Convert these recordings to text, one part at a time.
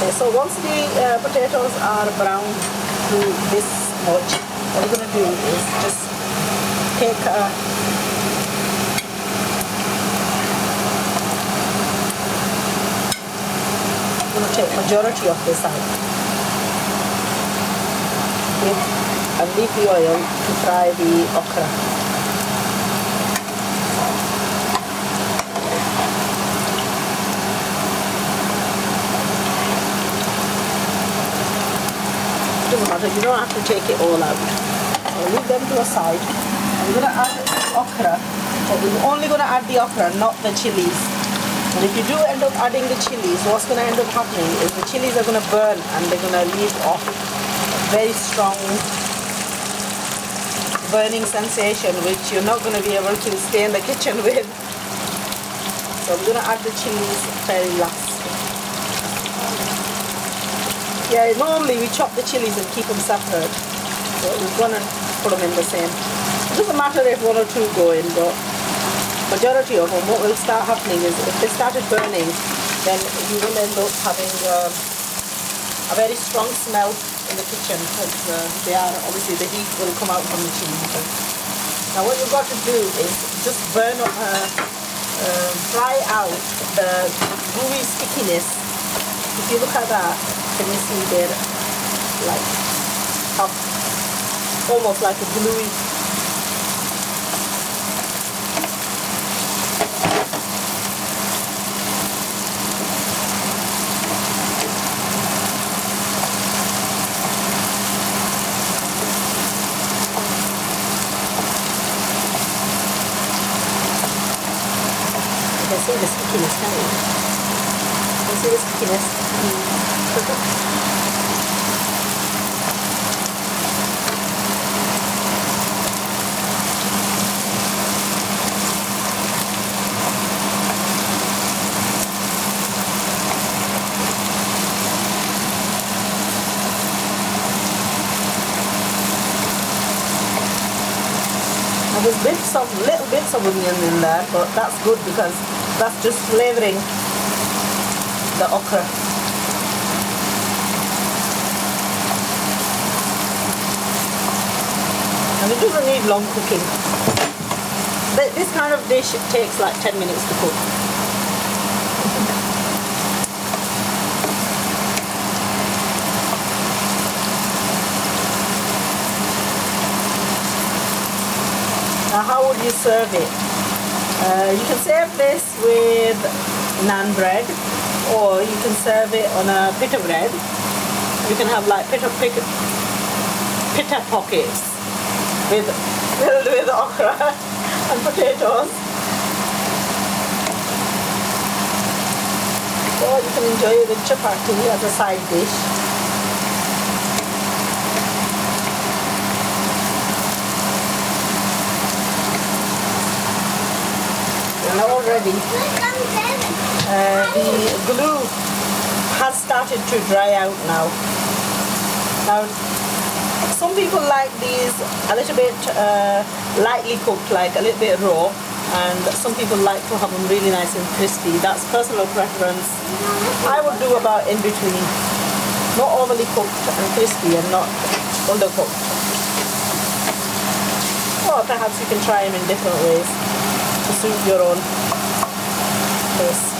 Okay, so once the potatoes are brown to this much, what we're going to do is just take I'm going to take majority of this out and leave the oil to fry the okra. Doesn't matter, you don't have to take it all out. So leave them to a side. I'm going to add okra, but we're only going to add the okra, not the chilies. And if you do end up adding the chilies, what's going to end up happening is the chilies are going to burn and they're going to leave off a very strong burning sensation, which you're not going to be able to stay in the kitchen with. So I'm going to add the chilies very last. Yeah, normally we chop the chilies and keep them separate, but we're going to put them in the same. It doesn't matter if one or two go in, but majority of them, what will start happening is if they started burning, then you will end up having a very strong smell in the kitchen, because they are, obviously the heat will come out from the chilies. Now what you've got to do is just burn up, fry out the gooey stickiness. If you look at that, can you see there, like, almost like a gluey. You can see the stickiness, can't you? You can see the stickiness. There's little bits of onion in there, but that's good because that's just flavouring the okra. And it doesn't need long cooking. This kind of dish takes like 10 minutes to cook. Now how would you serve it? You can serve this with naan bread, or you can serve it on a pita bread. You can have like pita pockets filled with okra and potatoes. Or you can enjoy it with chapati as a side dish. Already the glue has started to dry out now. Now some people like these a little bit lightly cooked, like a little bit raw, and some people like to have them really nice and crispy. That's personal preference. I would do about in between, not overly cooked and crispy and not undercooked. Or perhaps you can try them in different ways to suit your own taste.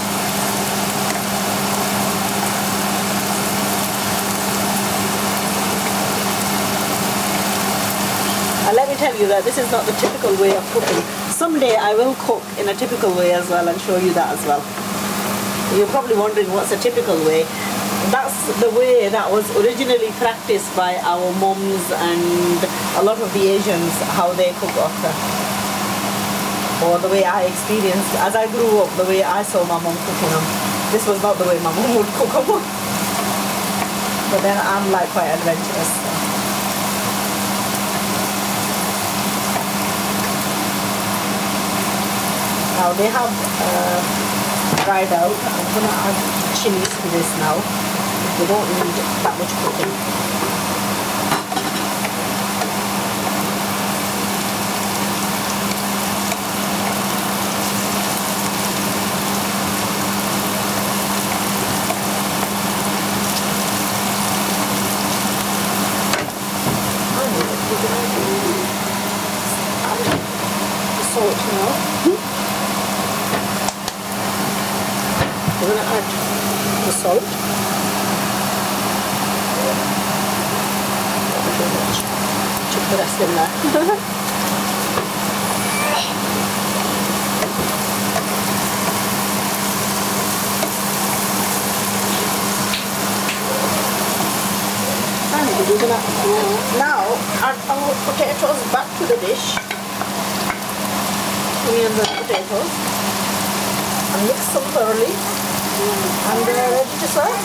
And let me tell you that this is not the typical way of cooking. Someday I will cook in a typical way as well and show you that as well. You're probably wondering what's a typical way. That's the way that was originally practiced by our mums and a lot of the Asians, how they cook okra. Or the way I experienced, as I grew up, the way I saw my mum cooking them. This was not the way my mum would cook them. But then I'm like quite adventurous. So. Now they have dried out. I'm going to add chilies to this now. They don't need that much cooking. We're going to add the salt. Not too much. Chuck the rest in there. And we're going to now add our potatoes back to the dish. Onions and potatoes. And mix them thoroughly. And they're ready to serve.